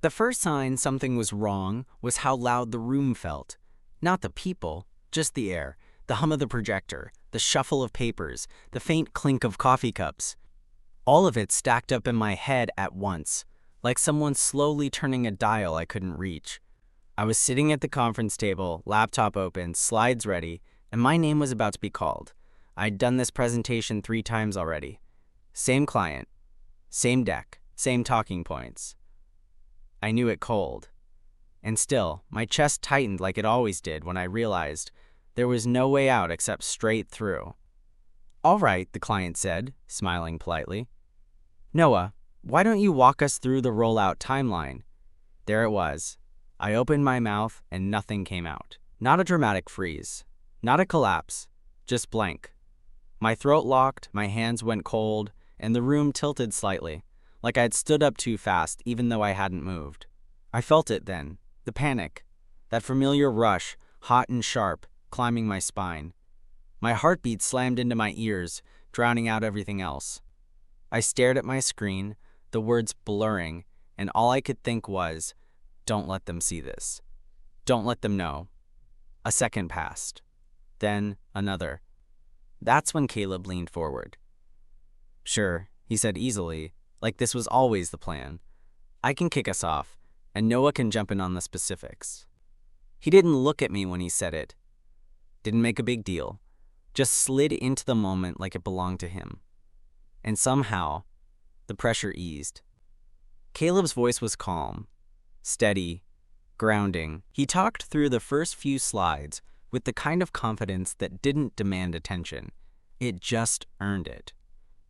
The first sign something was wrong was how loud the room felt. Not the people, just the air, the hum of the projector, the shuffle of papers, the faint clink of coffee cups. All of it stacked up in my head at once, like someone slowly turning a dial I couldn't reach. I was sitting at the conference table, laptop open, slides ready, and my name was about to be called. I'd done this presentation 3 times already. Same client, same deck, same talking points. I knew it cold. And still, my chest tightened like it always did when I realized there was no way out except straight through. "All right," the client said, smiling politely. "Noah, why don't you walk us through the rollout timeline?" There it was. I opened my mouth and nothing came out. Not a dramatic freeze. Not a collapse. Just blank. My throat locked, my hands went cold, and the room tilted slightly, like I'd stood up too fast even though I hadn't moved. I felt it then. The panic. That familiar rush, hot and sharp, climbing my spine. My heartbeat slammed into my ears, drowning out everything else. I stared at my screen, the words blurring, and all I could think was, don't let them see this. Don't let them know. A second passed. Then another. That's when Caleb leaned forward. "Sure," he said easily, like this was always the plan. "I can kick us off, and Noah can jump in on the specifics." He didn't look at me when he said it. Didn't make a big deal. Just slid into the moment like it belonged to him. And somehow, the pressure eased. Caleb's voice was calm, steady, grounding. He talked through the first few slides with the kind of confidence that didn't demand attention. It just earned it.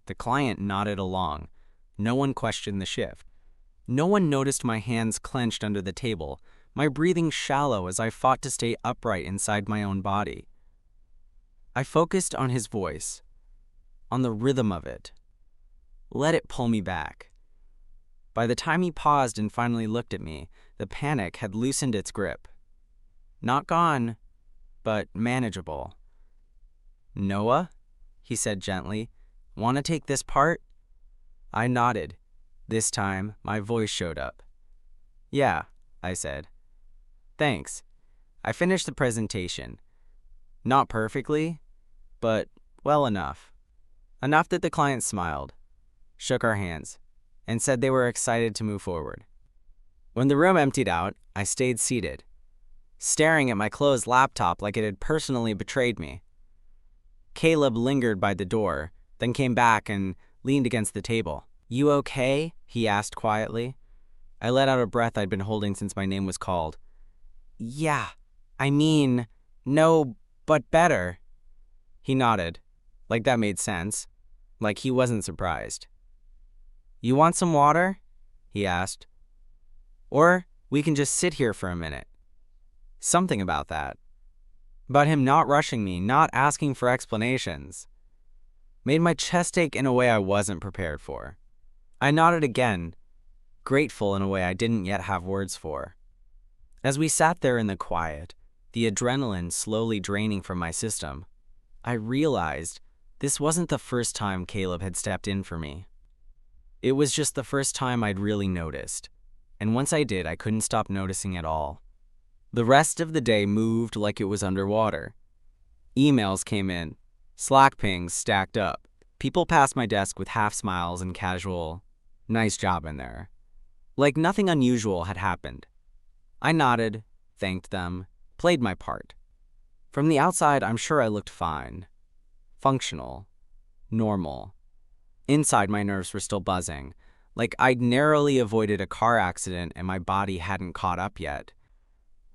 The client nodded along. No one questioned the shift. No one noticed my hands clenched under the table, my breathing shallow as I fought to stay upright inside my own body. I focused on his voice, on the rhythm of it. Let it pull me back. By the time he paused and finally looked at me, the panic had loosened its grip. Not gone, but manageable. "Noah?" he said gently. "Want to take this part?" I nodded. This time, my voice showed up. "Yeah," I said. "Thanks." I finished the presentation. Not perfectly, but well enough. Enough that the client smiled, shook our hands, and said they were excited to move forward. When the room emptied out, I stayed seated, staring at my closed laptop like it had personally betrayed me. Caleb lingered by the door, then came back and leaned against the table. "You okay?" he asked quietly. I let out a breath I'd been holding since my name was called. "Yeah, no, but better." He nodded, like that made sense, like he wasn't surprised. "You want some water?" he asked. "Or we can just sit here for a minute." Something about that. About him not rushing me, not asking for explanations, made my chest ache in a way I wasn't prepared for. I nodded again, grateful in a way I didn't yet have words for. As we sat there in the quiet, the adrenaline slowly draining from my system, I realized this wasn't the first time Caleb had stepped in for me. It was just the first time I'd really noticed, and once I did, I couldn't stop noticing at all. The rest of the day moved like it was underwater. Emails came in, Slack pings stacked up. People passed my desk with half smiles and casual, "Nice job in there." Like nothing unusual had happened. I nodded, thanked them, played my part. From the outside, I'm sure I looked fine. Functional. Normal. Inside, my nerves were still buzzing, like I'd narrowly avoided a car accident and my body hadn't caught up yet.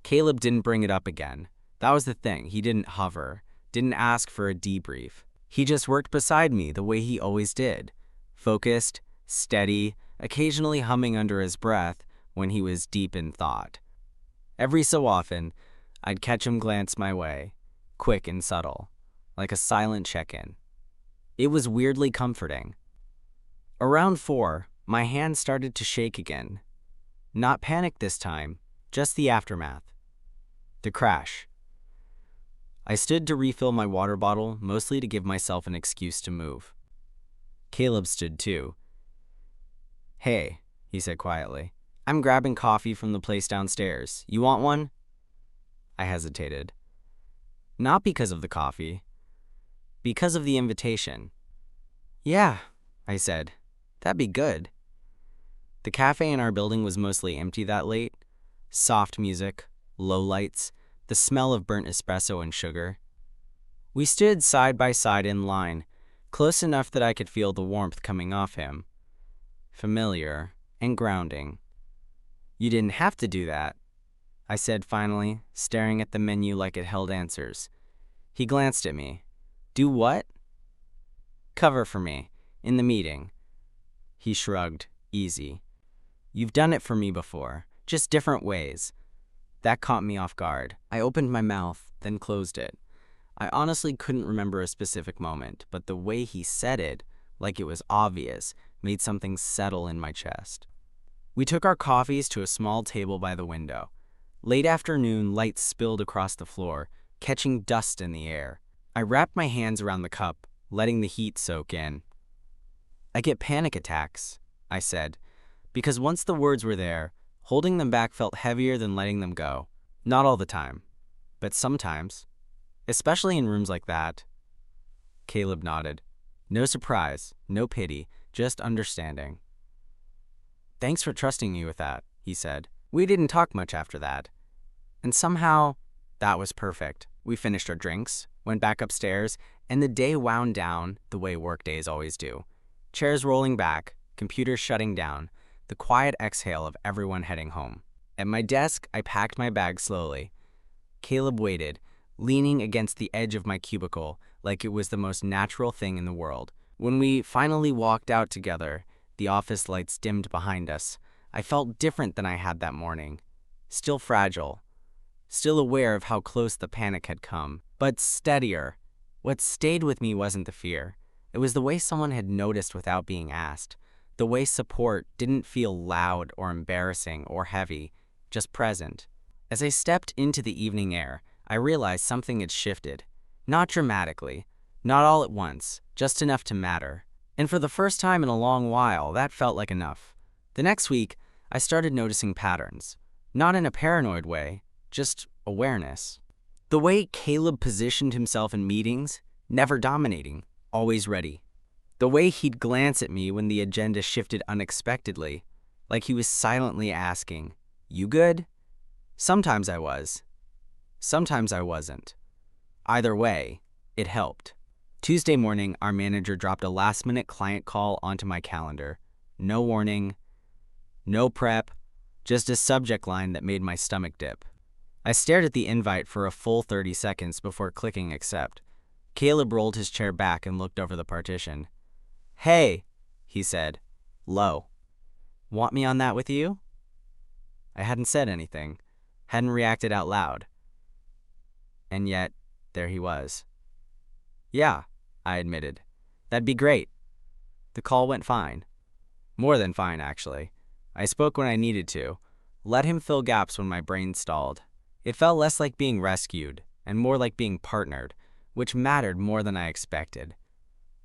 Caleb didn't bring it up again. That was the thing. He didn't hover, didn't ask for a debrief. He just worked beside me the way he always did. Focused, steady, occasionally humming under his breath when he was deep in thought. Every so often, I'd catch him glance my way, quick and subtle, like a silent check-in. It was weirdly comforting. Around 4, my hand started to shake again. Not panic this time, just the aftermath. The crash. I stood to refill my water bottle, mostly to give myself an excuse to move. Caleb stood too. "Hey," he said quietly. I'm grabbing coffee from the place downstairs. You want one? I hesitated. Not because of the coffee, because of the invitation. Yeah, I said. That'd be good. The cafe in our building was mostly empty that late. Soft music, low lights, the smell of burnt espresso and sugar. We stood side by side in line, close enough that I could feel the warmth coming off him. Familiar and grounding. You didn't have to do that, I said finally, staring at the menu like it held answers. He glanced at me. Do what? Cover for me, in the meeting. He shrugged, easy. You've done it for me before, just different ways. That caught me off guard. I opened my mouth, then closed it. I honestly couldn't remember a specific moment, but the way he said it, like it was obvious, made something settle in my chest. We took our coffees to a small table by the window. Late afternoon, lights spilled across the floor, catching dust in the air. I wrapped my hands around the cup, letting the heat soak in. I get panic attacks, I said, because once the words were there, holding them back felt heavier than letting them go. Not all the time, but sometimes, especially in rooms like that. Caleb nodded. No surprise, no pity, just understanding. Thanks for trusting me with that, he said. We didn't talk much after that. And somehow, that was perfect. We finished our drinks, went back upstairs, and the day wound down the way workdays always do. Chairs rolling back, computers shutting down, the quiet exhale of everyone heading home. At my desk, I packed my bag slowly. Caleb waited, leaning against the edge of my cubicle like it was the most natural thing in the world. When we finally walked out together, the office lights dimmed behind us. I felt different than I had that morning. Still fragile. Still aware of how close the panic had come, but steadier. What stayed with me wasn't the fear. It was the way someone had noticed without being asked. The way support didn't feel loud or embarrassing or heavy, just present. As I stepped into the evening air, I realized something had shifted. Not dramatically, not all at once, just enough to matter. And for the first time in a long while, that felt like enough. The next week, I started noticing patterns. Not in a paranoid way, just awareness. The way Caleb positioned himself in meetings, never dominating, always ready. The way he'd glance at me when the agenda shifted unexpectedly, like he was silently asking, "You good?" Sometimes I was. Sometimes I wasn't. Either way, it helped. Tuesday morning, our manager dropped a last-minute client call onto my calendar. No warning, no prep, just a subject line that made my stomach dip. I stared at the invite for a full 30 seconds before clicking accept. Caleb rolled his chair back and looked over the partition. "Hey," he said, low. "Want me on that with you?" I hadn't said anything, hadn't reacted out loud. And yet, there he was. "Yeah," I admitted. "That'd be great." The call went fine. More than fine, actually. I spoke when I needed to, let him fill gaps when my brain stalled. It felt less like being rescued and more like being partnered, which mattered more than I expected.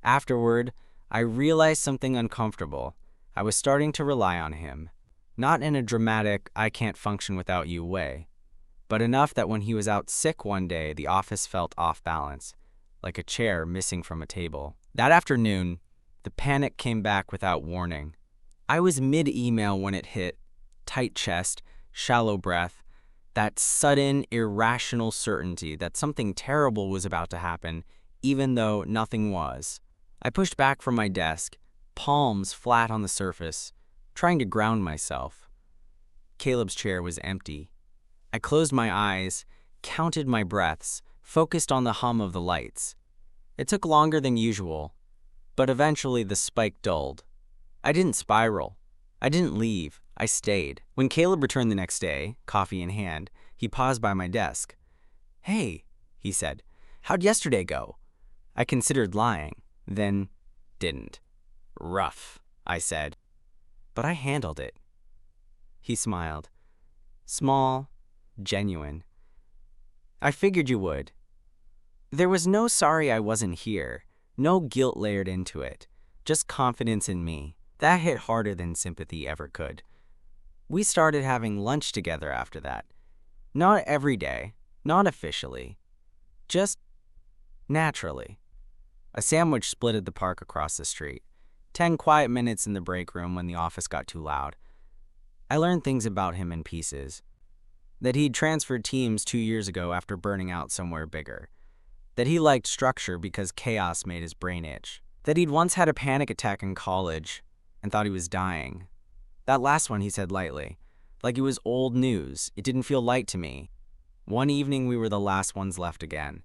Afterward, I realized something uncomfortable. I was starting to rely on him, not in a dramatic, I can't function without you way, but enough that when he was out sick one day, the office felt off balance, like a chair missing from a table. That afternoon, the panic came back without warning. I was mid-email when it hit, tight chest, shallow breath, that sudden, irrational certainty that something terrible was about to happen, even though nothing was. I pushed back from my desk, palms flat on the surface, trying to ground myself. Caleb's chair was empty. I closed my eyes, counted my breaths, focused on the hum of the lights. It took longer than usual, but eventually the spike dulled. I didn't spiral. I didn't leave. I stayed. When Caleb returned the next day, coffee in hand, he paused by my desk. "Hey," he said, "how'd yesterday go?" I considered lying, then didn't. "Rough," I said, "but I handled it." He smiled. Small, genuine. "I figured you would." There was no sorry I wasn't here, no guilt layered into it, just confidence in me. That hit harder than sympathy ever could. We started having lunch together after that. Not every day, not officially, just naturally. A sandwich split at the park across the street. 10 quiet minutes in the break room when the office got too loud. I learned things about him in pieces. That he'd transferred teams 2 years ago after burning out somewhere bigger. That he liked structure because chaos made his brain itch. That he'd once had a panic attack in college and thought he was dying. That last one he said lightly, like it was old news. It didn't feel light to me. One evening we were the last ones left again.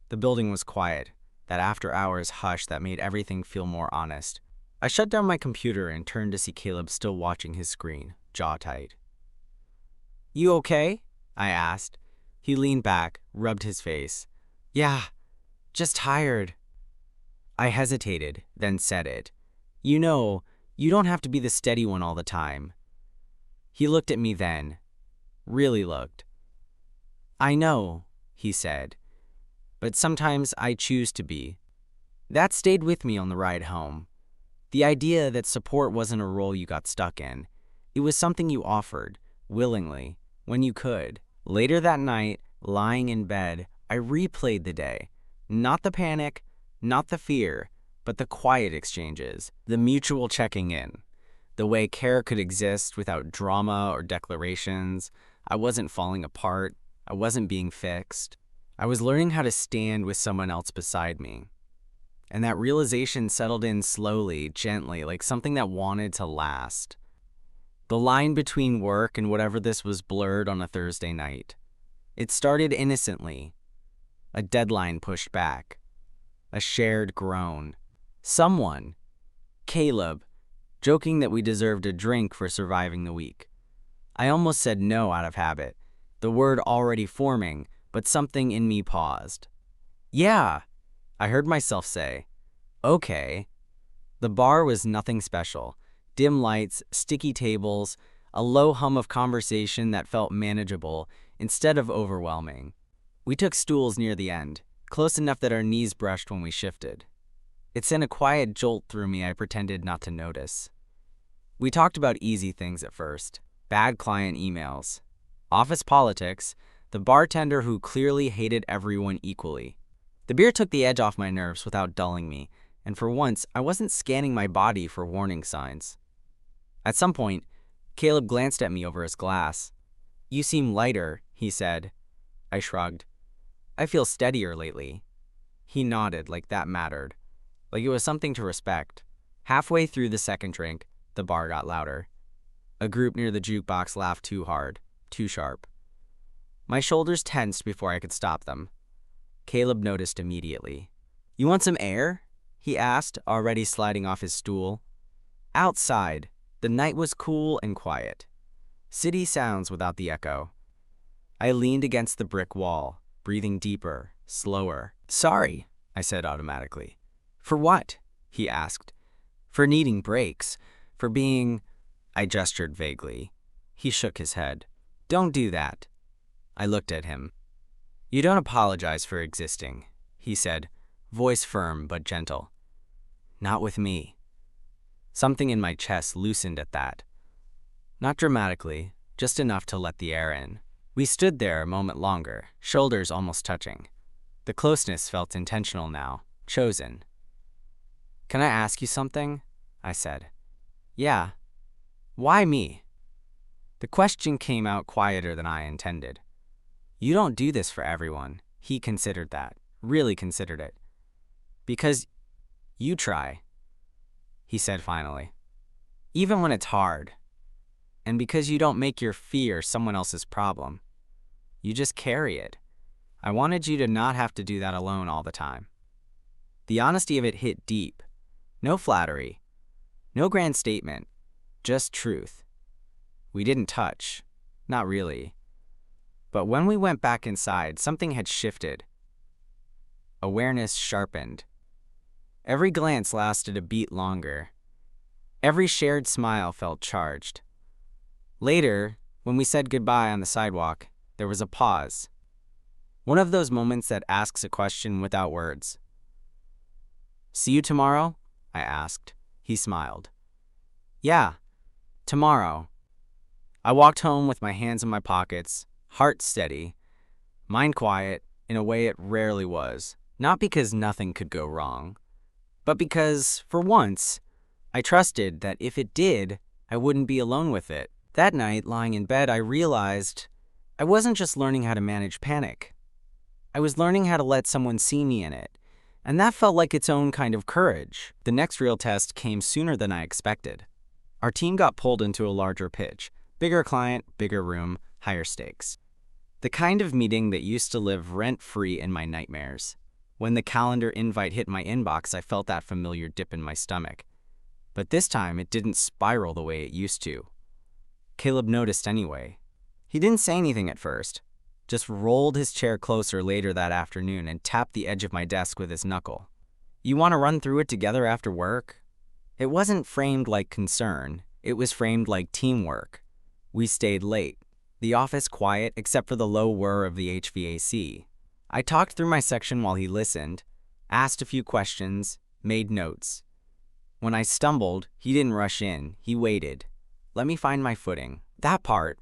The building was quiet, that after-hours hush that made everything feel more honest. I shut down my computer and turned to see Caleb still watching his screen, jaw tight. "You okay?" I asked. He leaned back, rubbed his face. "Yeah, just tired." I hesitated, then said it. "You know, you don't have to be the steady one all the time." He looked at me then. Really looked. "I know," he said, "but sometimes I choose to be." That stayed with me on the ride home. The idea that support wasn't a role you got stuck in. It was something you offered, willingly, when you could. Later that night, lying in bed, I replayed the day. Not the panic, not the fear, but the quiet exchanges, the mutual checking in, the way care could exist without drama or declarations. I wasn't falling apart. I wasn't being fixed. I was learning how to stand with someone else beside me. And that realization settled in slowly, gently, like something that wanted to last. The line between work and whatever this was blurred on a Thursday night. It started innocently. A deadline pushed back. A shared groan. Someone, Caleb, joking that we deserved a drink for surviving the week. I almost said no out of habit, the word already forming, but something in me paused. "Yeah," I heard myself say. "Okay." The bar was nothing special. Dim lights, sticky tables, a low hum of conversation that felt manageable instead of overwhelming. We took stools near the end, close enough that our knees brushed when we shifted. It sent a quiet jolt through me I pretended not to notice. We talked about easy things at first. Bad client emails, office politics, the bartender who clearly hated everyone equally. The beer took the edge off my nerves without dulling me, and for once, I wasn't scanning my body for warning signs. At some point, Caleb glanced at me over his glass. "You seem lighter," he said. I shrugged. "I feel steadier lately." He nodded like that mattered, like it was something to respect. Halfway through the second drink, the bar got louder. A group near the jukebox laughed too hard, too sharp. My shoulders tensed before I could stop them. Caleb noticed immediately. "You want some air?" he asked, already sliding off his stool. Outside, the night was cool and quiet. City sounds without the echo. I leaned against the brick wall, breathing deeper, slower. "Sorry," I said automatically. "For what?" he asked. "For needing breaks. For being—" I gestured vaguely. He shook his head. "Don't do that." I looked at him. "You don't apologize for existing," he said, voice firm but gentle. "Not with me." Something in my chest loosened at that. Not dramatically, just enough to let the air in. We stood there a moment longer, shoulders almost touching. The closeness felt intentional now, chosen. "Can I ask you something?" I said. "Yeah." "Why me?" The question came out quieter than I intended. "You don't do this for everyone." He considered that, really considered it. "Because you try," he said finally. "Even when it's hard. And because you don't make your fear someone else's problem. You just carry it. I wanted you to not have to do that alone all the time." The honesty of it hit deep. No flattery. No grand statement. Just truth. We didn't touch. Not really. But when we went back inside, something had shifted. Awareness sharpened. Every glance lasted a beat longer. Every shared smile felt charged. Later, when we said goodbye on the sidewalk, there was a pause. One of those moments that asks a question without words. "See you tomorrow?" I asked. He smiled. "Yeah, tomorrow." I walked home with my hands in my pockets, heart steady, mind quiet in a way it rarely was. Not because nothing could go wrong, but because, for once, I trusted that if it did, I wouldn't be alone with it. That night, lying in bed, I realized I wasn't just learning how to manage panic. I was learning how to let someone see me in it, and that felt like its own kind of courage. The next real test came sooner than I expected. Our team got pulled into a larger pitch. Bigger client, bigger room, higher stakes. The kind of meeting that used to live rent-free in my nightmares. When the calendar invite hit my inbox, I felt that familiar dip in my stomach. But this time, it didn't spiral the way it used to. Caleb noticed anyway. He didn't say anything at first, just rolled his chair closer later that afternoon and tapped the edge of my desk with his knuckle. "You want to run through it together after work?" It wasn't framed like concern, it was framed like teamwork. We stayed late, the office quiet except for the low whir of the HVAC. I talked through my section while he listened, asked a few questions, made notes. When I stumbled, he didn't rush in, he waited. "Let me find my footing." "That part,"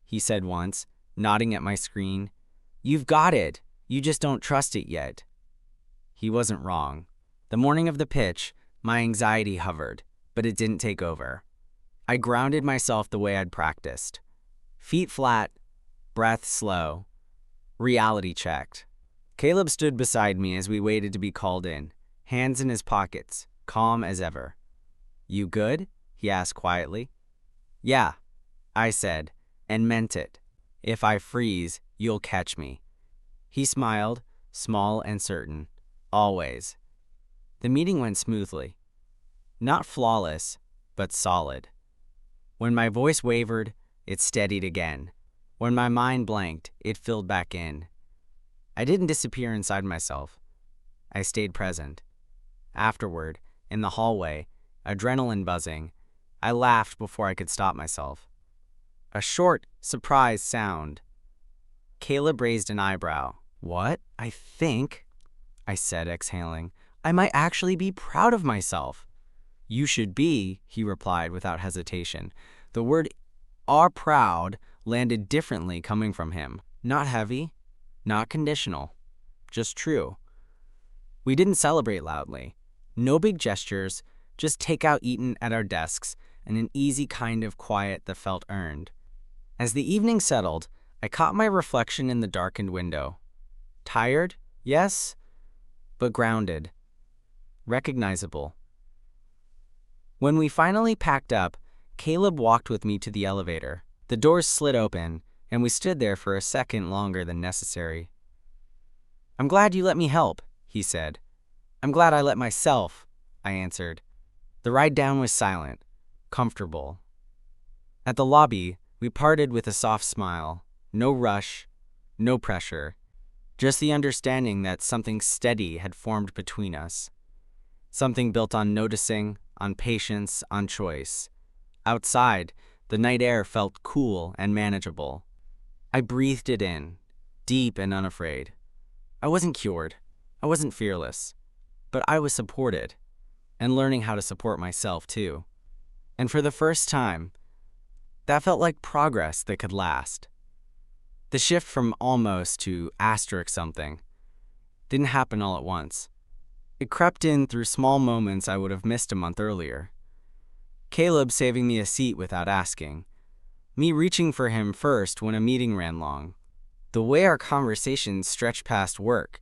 he said once, nodding at my screen. "You've got it, you just don't trust it yet." He wasn't wrong. The morning of the pitch, my anxiety hovered, but it didn't take over. I grounded myself the way I'd practiced. Feet flat, breath slow, reality checked. Caleb stood beside me as we waited to be called in, hands in his pockets, calm as ever. "You good?" he asked quietly. "Yeah," I said, and meant it. "If I freeze, you'll catch me." He smiled, small and certain. Always. The meeting went smoothly. Not flawless, but solid. When my voice wavered, it steadied again. When my mind blanked, it filled back in. I didn't disappear inside myself. I stayed present. Afterward, in the hallway, adrenaline buzzing, I laughed before I could stop myself. A short, surprised sound. Caleb raised an eyebrow. "What? I think," I said, exhaling, "I might actually be proud of myself." "You should be," he replied without hesitation. The word "are proud" landed differently coming from him. Not heavy, not conditional, just true. We didn't celebrate loudly. No big gestures, just takeout eaten at our desks and an easy kind of quiet that felt earned. As the evening settled, I caught my reflection in the darkened window. Tired, yes, but grounded. Recognizable. When we finally packed up, Caleb walked with me to the elevator. The doors slid open, and we stood there for a second longer than necessary. "I'm glad you let me help," he said. "I'm glad I let myself," I answered. The ride down was silent, comfortable. At the lobby, we parted with a soft smile. No rush, no pressure. Just the understanding that something steady had formed between us. Something built on noticing, on patience, on choice. Outside, the night air felt cool and manageable. I breathed it in, deep and unafraid. I wasn't cured. I wasn't fearless. But I was supported, and learning how to support myself too. And for the first time, that felt like progress that could last. The shift from almost to asterisk something didn't happen all at once. It crept in through small moments I would have missed a month earlier. Caleb saving me a seat without asking. Me reaching for him first when a meeting ran long. The way our conversations stretched past work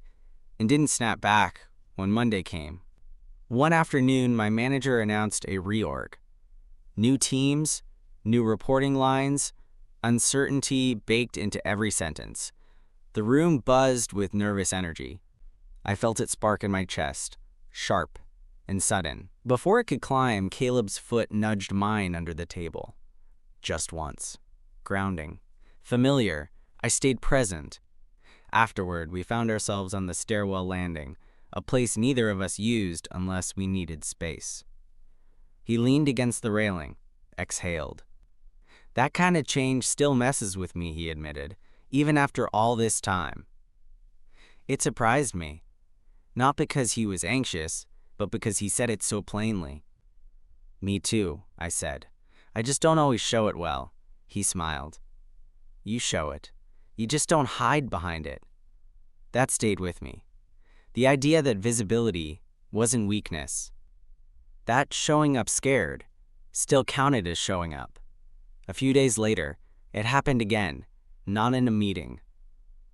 and didn't snap back when Monday came. One afternoon, my manager announced a reorg. New teams, new reporting lines, uncertainty baked into every sentence. The room buzzed with nervous energy. I felt it spark in my chest, sharp and sudden. Before it could climb, Caleb's foot nudged mine under the table. Just once. Grounding. Familiar. I stayed present. Afterward, we found ourselves on the stairwell landing, a place neither of us used unless we needed space. He leaned against the railing, exhaled. "That kind of change still messes with me," he admitted, "even after all this time." It surprised me. Not because he was anxious, but because he said it so plainly. "Me too," I said. "I just don't always show it well." He smiled. You show it. You just don't hide behind it. That stayed with me. The idea that visibility wasn't weakness. That showing up scared still counted as showing up. A few days later, it happened again, not in a meeting,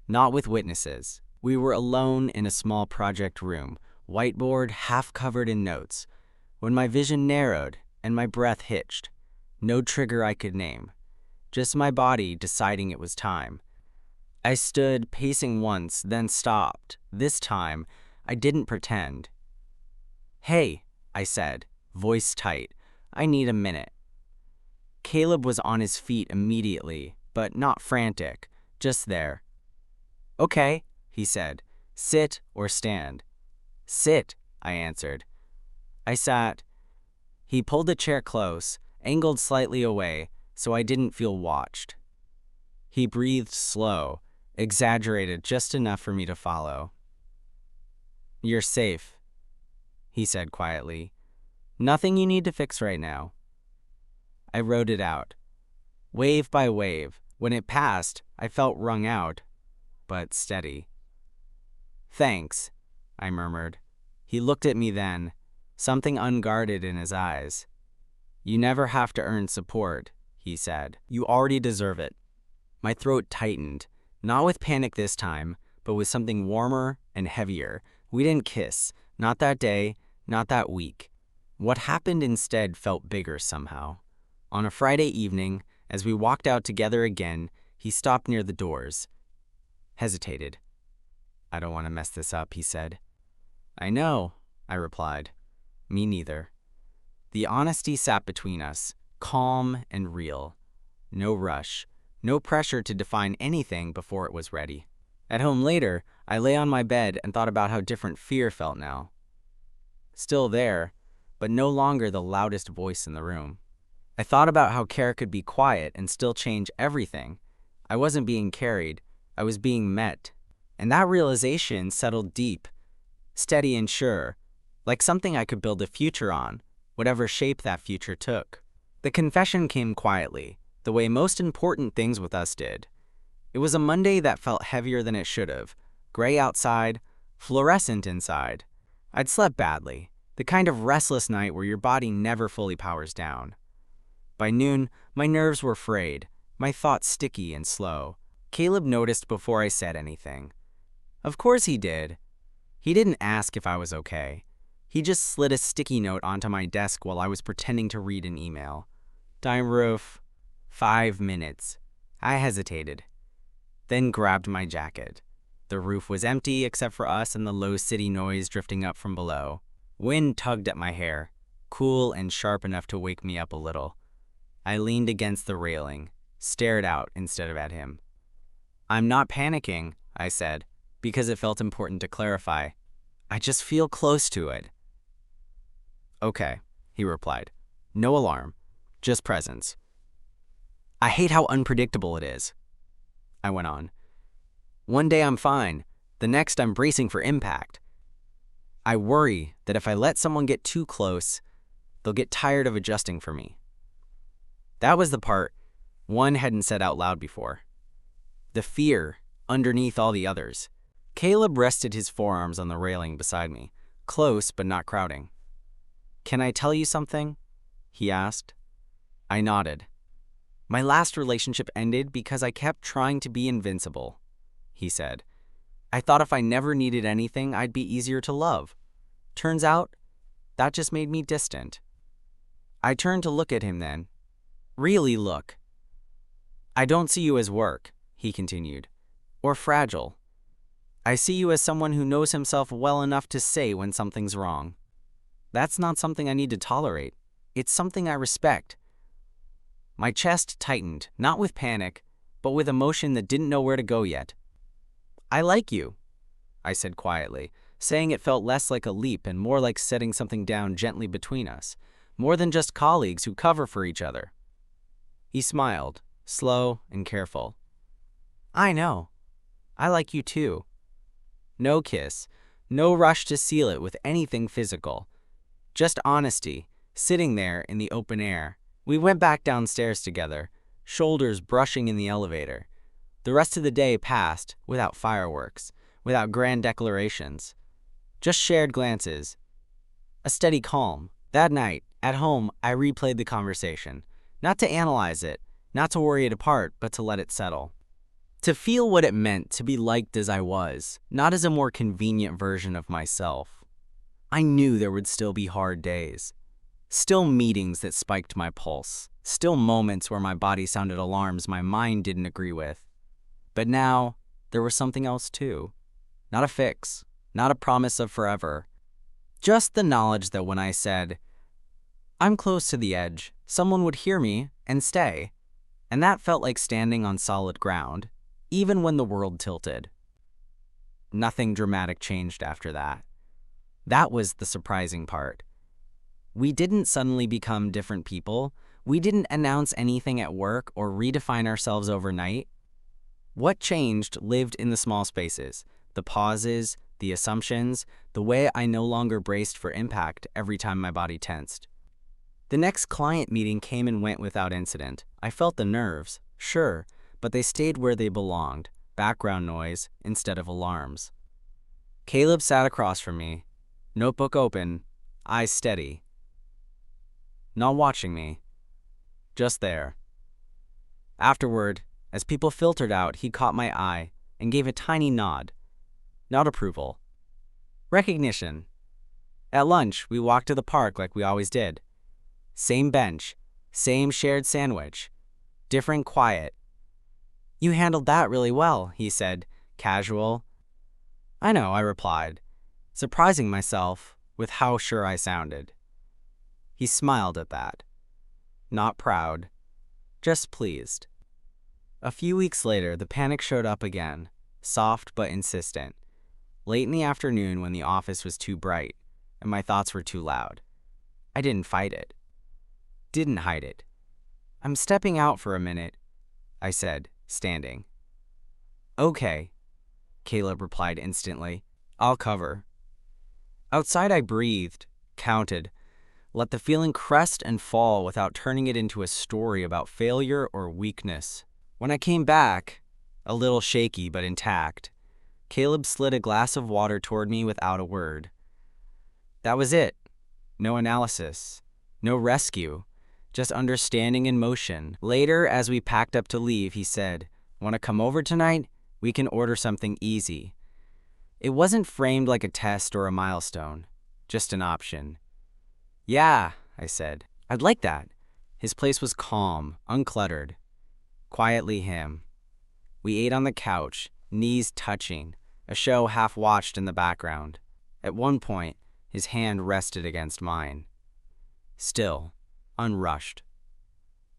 not with witnesses. We were alone in a small project room, whiteboard half covered in notes, when my vision narrowed and my breath hitched. No trigger I could name, just my body deciding it was time. I stood pacing once, then stopped. This time, I didn't pretend. Hey, I said, voice tight, I need a minute. Caleb was on his feet immediately, but not frantic, just there. Okay, he said, sit or stand. Sit, I answered. I sat. He pulled a chair close, angled slightly away, so I didn't feel watched. He breathed slow, exaggerated just enough for me to follow. You're safe, he said quietly. Nothing you need to fix right now. I wrote it out, wave by wave. When it passed, I felt wrung out, but steady. Thanks, I murmured. He looked at me then, something unguarded in his eyes. You never have to earn support, he said. You already deserve it. My throat tightened, not with panic this time, but with something warmer and heavier. We didn't kiss, not that day, not that week. What happened instead felt bigger somehow. On a Friday evening, as we walked out together again, he stopped near the doors. Hesitated. I don't want to mess this up, he said. I know, I replied. Me neither. The honesty sat between us, calm and real. No rush, no pressure to define anything before it was ready. At home later, I lay on my bed and thought about how different fear felt now. Still there, but no longer the loudest voice in the room. I thought about how care could be quiet and still change everything. I wasn't being carried, I was being met. And that realization settled deep, steady and sure, like something I could build a future on, whatever shape that future took. The confession came quietly, the way most important things with us did. It was a Monday that felt heavier than it should have, gray outside, fluorescent inside. I'd slept badly, the kind of restless night where your body never fully powers down. By noon, my nerves were frayed, my thoughts sticky and slow. Caleb noticed before I said anything. Of course he did. He didn't ask if I was okay. He just slid a sticky note onto my desk while I was pretending to read an email. Dime roof. 5 minutes. I hesitated, then grabbed my jacket. The roof was empty except for us and the low city noise drifting up from below. Wind tugged at my hair, cool and sharp enough to wake me up a little. I leaned against the railing, stared out instead of at him. I'm not panicking, I said, because it felt important to clarify. I just feel close to it. Okay, he replied. No alarm, just presence. I hate how unpredictable it is. I went on. One day I'm fine, the next I'm bracing for impact. I worry that if I let someone get too close, they'll get tired of adjusting for me. That was the part one hadn't said out loud before. The fear underneath all the others. Caleb rested his forearms on the railing beside me, close but not crowding. Can I tell you something? He asked. I nodded. My last relationship ended because I kept trying to be invincible, he said. I thought if I never needed anything, I'd be easier to love. Turns out, that just made me distant. I turned to look at him then. Really look. I don't see you as work, he continued, or fragile. I see you as someone who knows himself well enough to say when something's wrong. That's not something I need to tolerate. It's something I respect. My chest tightened, not with panic, but with emotion that didn't know where to go yet. I like you, I said quietly, saying it felt less like a leap and more like setting something down gently between us, more than just colleagues who cover for each other. He smiled, slow and careful. I know. I like you too. No kiss, no rush to seal it with anything physical. Just honesty, sitting there in the open air. We went back downstairs together, shoulders brushing in the elevator. The rest of the day passed without fireworks, without grand declarations. Just shared glances. A steady calm. That night, at home, I replayed the conversation. Not to analyze it, not to worry it apart, but to let it settle. To feel what it meant to be liked as I was, not as a more convenient version of myself. I knew there would still be hard days. Still meetings that spiked my pulse. Still moments where my body sounded alarms my mind didn't agree with. But now, there was something else too. Not a fix, not a promise of forever. Just the knowledge that when I said, "I'm close to the edge," someone would hear me and stay. And that felt like standing on solid ground, even when the world tilted. Nothing dramatic changed after that. That was the surprising part. We didn't suddenly become different people. We didn't announce anything at work or redefine ourselves overnight. What changed lived in the small spaces, the pauses, the assumptions, the way I no longer braced for impact every time my body tensed. The next client meeting came and went without incident. I felt the nerves, sure, but they stayed where they belonged, background noise instead of alarms. Caleb sat across from me, notebook open, eyes steady. Not watching me, just there. Afterward, as people filtered out, he caught my eye and gave a tiny nod. Not approval. Recognition. At lunch, we walked to the park like we always did. Same bench, same shared sandwich, different quiet. "You handled that really well," he said, casual. "I know," I replied, surprising myself with how sure I sounded. He smiled at that. Not proud, just pleased. A few weeks later, the panic showed up again, soft but insistent. Late in the afternoon when the office was too bright and my thoughts were too loud. I didn't fight it. Didn't hide it. "I'm stepping out for a minute," I said, standing. "Okay," Caleb replied instantly. "I'll cover." Outside I breathed, counted, let the feeling crest and fall without turning it into a story about failure or weakness. When I came back, a little shaky but intact, Caleb slid a glass of water toward me without a word. That was it. No analysis. No rescue. Just understanding in motion. Later, as we packed up to leave, he said, "Want to come over tonight? We can order something easy." It wasn't framed like a test or a milestone, just an option. "Yeah," I said. "I'd like that." His place was calm, uncluttered. Quietly him. We ate on the couch, knees touching, a show half-watched in the background. At one point, his hand rested against mine. Still, unrushed.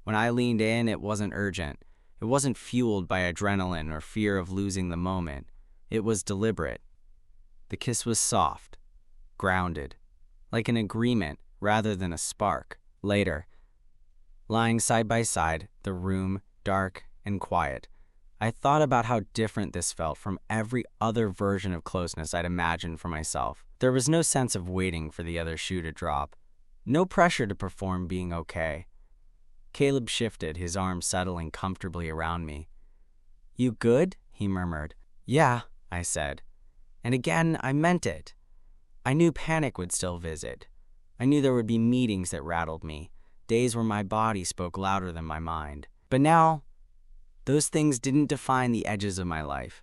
When I leaned in, it wasn't urgent. It wasn't fueled by adrenaline or fear of losing the moment. It was deliberate. The kiss was soft, grounded, like an agreement rather than a spark. Later, lying side by side, the room dark and quiet, I thought about how different this felt from every other version of closeness I'd imagined for myself. There was no sense of waiting for the other shoe to drop. No pressure to perform being okay. Caleb shifted, his arms settling comfortably around me. "You good?" he murmured. "Yeah," I said. And again, I meant it. I knew panic would still visit. I knew there would be meetings that rattled me, days where my body spoke louder than my mind. But now, those things didn't define the edges of my life.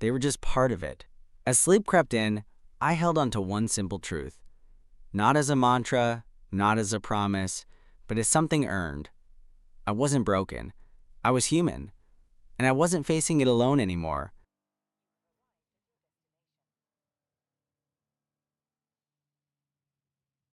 They were just part of it. As sleep crept in, I held on to one simple truth. Not as a mantra, not as a promise, but as something earned. I wasn't broken. I was human. And I wasn't facing it alone anymore.